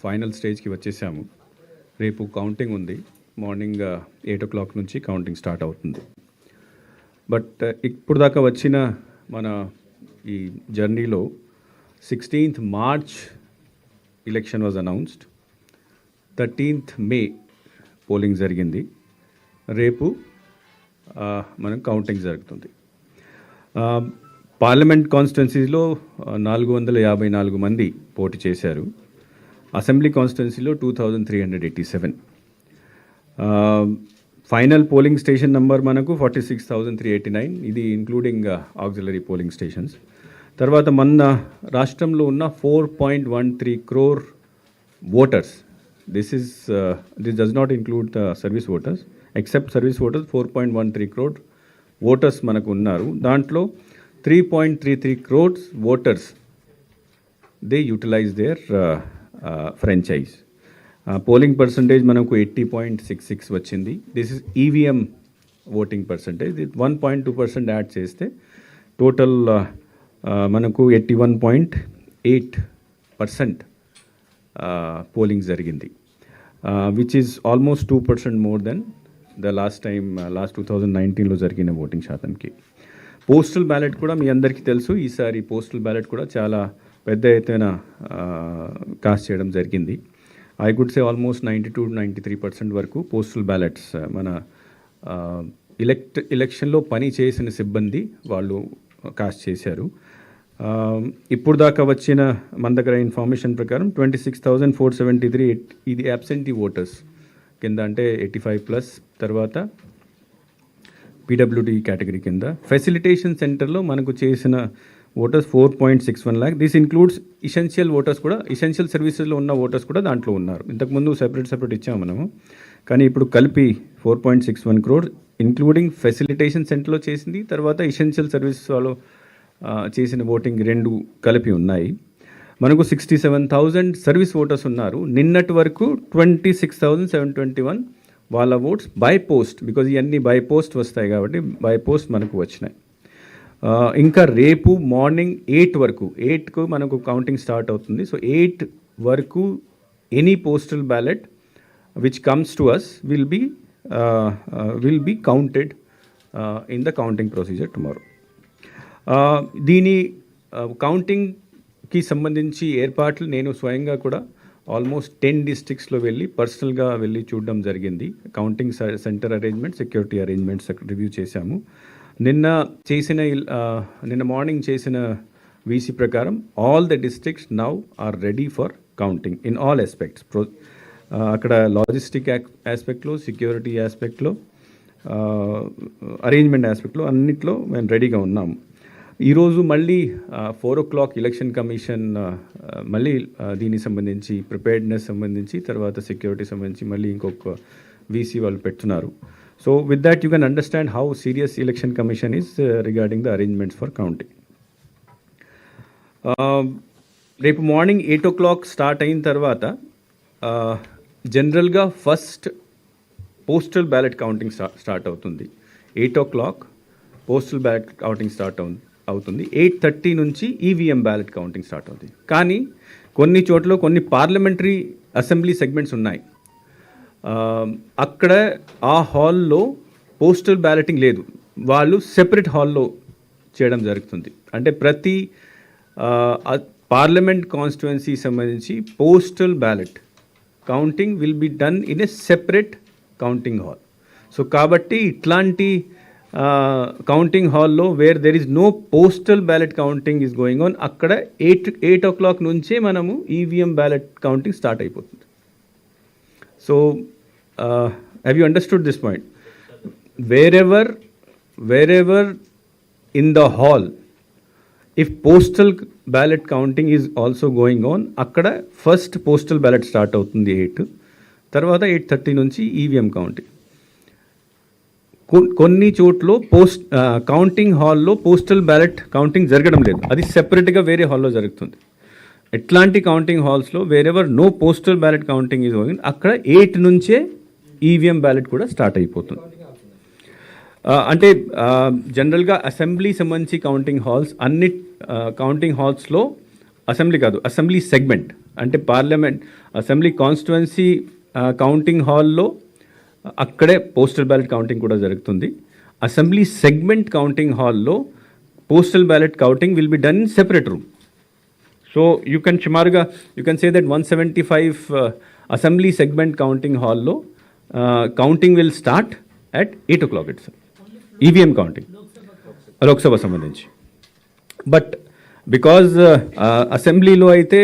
Final స్టేజ్కి వచ్చేసాము. రేపు కౌంటింగ్ ఉంది. మార్నింగ్ 8 o'clock నుంచి కౌంటింగ్ స్టార్ట్ అవుతుంది. బట్ ఇప్పుడు దాకా వచ్చిన మన ఈ జర్నీలో 16th March election was announced, 13th May polling జరిగింది. రేపు మనం కౌంటింగ్ జరుగుతుంది. పార్లమెంట్ కాన్స్టిట్యున్సీలో 454 మంది పోటీ చేశారు. అసెంబ్లీ కాన్స్టిట్యున్సీలో 2387. ఫైనల్ పోలింగ్ స్టేషన్ నెంబర్ మనకు 46,389. ఇది ఇంక్లూడింగ్ ఆక్సిలరీ పోలింగ్ స్టేషన్స్. తర్వాత మన రాష్ట్రంలో ఉన్న 4.13 crore voters. This does not include the service voters. Except service voters 4.13 crore voters మనకు ఉన్నారు. దాంట్లో 3.33 crores voters, they utilize their franchise. Polling percentage మనకు 80.66 వచ్చింది. This is EVM voting percentage. 1.2% add చేస్తే టోటల్ మనకు 81.8% పోలింగ్ జరిగింది, which is almost 2% more than the last 2019లో జరిగిన ఓటింగ్ శాతంకి. పోస్టల్ బ్యాలెట్ కూడా మీ అందరికీ తెలుసు. ఈసారి పోస్టల్ బ్యాలెట్ కూడా చాలా పెద్ద ఎత్తున కాస్ట్ చేయడం జరిగింది. ఐ కుడ్ సే ఆల్మోస్ట్ 92-93% వరకు పోస్టల్ బ్యాలెట్స్ మన ఎలక్షన్లో పని చేసిన సిబ్బంది వాళ్ళు కాస్ట్ చేశారు. ఇప్పుడు దాకా వచ్చిన మన దగ్గర ఇన్ఫర్మేషన్ ప్రకారం 26,473 ఇది అబ్సెంటీ ఓటర్స్ కింద, అంటే 85+. తర్వాత పీడబ్ల్యూడీ కేటగిరీ కింద. ఫెసిలిటేషన్ సెంటర్లో మనకు చేసిన voters 4.61 lakh. This includes essential voters కూడా, ఇసెన్షియల్ సర్వీసెస్లో ఉన్న ఓటర్స్ కూడా దాంట్లో ఉన్నారు. ఇంతకుముందు సెపరేట్ ఇచ్చాము మనము, కానీ ఇప్పుడు కలిపి 4.61 crore ఇంక్లూడింగ్ ఫెసిలిటేషన్ సెంటర్లో చేసింది, తర్వాత ఇసెన్షియల్ సర్వీసెస్ వాళ్ళు చేసిన ఓటింగ్ రెండు కలిపి ఉన్నాయి. మనకు 67,000 సర్వీస్ ఓటర్స్ ఉన్నారు. నిన్నటి వరకు 26,721 వాళ్ళ ఓట్స్ బై పోస్ట్, బికాజ్ ఇవన్నీ బై పోస్ట్ వస్తాయి కాబట్టి బై పోస్ట్ మనకు వచ్చినాయి. ఇంకా రేపు మార్నింగ్ 8 వరకు, 8కు మనకు కౌంటింగ్ స్టార్ట్ అవుతుంది. సో 8 వరకు any postal ballot which comes to us will be counted in the counting procedure tomorrow. దీని కౌంటింగ్కి సంబంధించి ఏర్పాట్లు నేను స్వయంగా కూడా ఆల్మోస్ట్ 10 districtsలో పర్సనల్గా వెళ్ళి చూడడం జరిగింది. Counting centre arrangement, security arrangements review చేశాము. నిన్న మార్నింగ్ చేసిన వీసీ ప్రకారం all the districts now are ready for counting in all aspects. అక్కడ లాజిస్టిక్ ఆస్పెక్ట్లో, సెక్యూరిటీ ఆస్పెక్ట్లో, అరేంజ్మెంట్ ఆస్పెక్ట్లో అన్నిట్లో మేము రెడీగా ఉన్నాము. ఈరోజు మళ్ళీ 4 o'clock ఎలక్షన్ కమిషన్ మళ్ళీ దీనికి సంబంధించి ప్రిపేర్డ్నెస్ సంబంధించి, తర్వాత సెక్యూరిటీ సంబంధించి మళ్ళీ ఇంకొక వీసీ వాళ్ళు పెడుతున్నారు. So with that you can understand how serious election commission is regarding the arrangements for counting. రేపు మార్నింగ్ 8 o'clock స్టార్ట్ అయిన తర్వాత జనరల్గా first postal ballot counting start అవుతుంది. 8 o'clock postal ballot counting start అవుతుంది. 8:30 నుంచి ఈవీఎం బ్యాలెట్ కౌంటింగ్ స్టార్ట్ అవుతుంది. కానీ కొన్ని చోట్ల కొన్ని పార్లమెంటరీ అసెంబ్లీ సెగ్మెంట్స్ ఉన్నాయి. అక్కడ ఆ హాల్లో పోస్టల్ బ్యాలెటింగ్ లేదు, వాళ్ళు సెపరేట్ హాల్లో చేయడం జరుగుతుంది. అంటే ప్రతి పార్లమెంట్ కాన్స్టిట్యుయెన్సీ సంబంధించి postal ballot counting will be done in a separate counting hall. So కాబట్టి ఇట్లాంటి కౌంటింగ్ హాల్లో where there is no postal ballot counting is going on, అక్కడ 8 o'clock నుంచే మనము ఈవీఎం బ్యాలెట్ కౌంటింగ్ స్టార్ట్ అయిపోతుంది. So have you understood this point? Wherever in the hall if postal ballot counting is also going on, అక్కడ first postal ballot start అవుతుంది 8, తర్వాత 8:30 నుంచి EVM counting. కొన్ని చోట్ల కౌంటింగ్ హాల్లో పోస్టల్ బ్యాలెట్ కౌంటింగ్ జరగడం లేదు, అది సెపరేట్గా వేరే హాల్లో జరుగుతుంది. ఎట్లాంటి కౌంటింగ్ హాల్స్లో wherever no postal ballot counting is going, అక్కడ 8 నుంచే ఈవీఎం బ్యాలెట్ కూడా స్టార్ట్ అయిపోతుంది. అంటే జనరల్గా అసెంబ్లీ సంబంధించి కౌంటింగ్ హాల్స్ అన్ని కౌంటింగ్ హాల్స్లో అసెంబ్లీ కాదు, అసెంబ్లీ సెగ్మెంట్ అంటే పార్లమెంట్ అసెంబ్లీ కాన్స్టిట్యుయెన్సీ కౌంటింగ్ హాల్లో అక్కడే పోస్టల్ బ్యాలెట్ కౌంటింగ్ కూడా జరుగుతుంది. అసెంబ్లీ సెగ్మెంట్ కౌంటింగ్ హాల్లో postal ballot counting will be done in separate room. So you can సుమారుగా you can say that 175 assembly segment counting హాల్లో counting will start at 8 o'clock itself. EVM counting. Lok Sabha సంబంధించి. But because అసెంబ్లీలో అయితే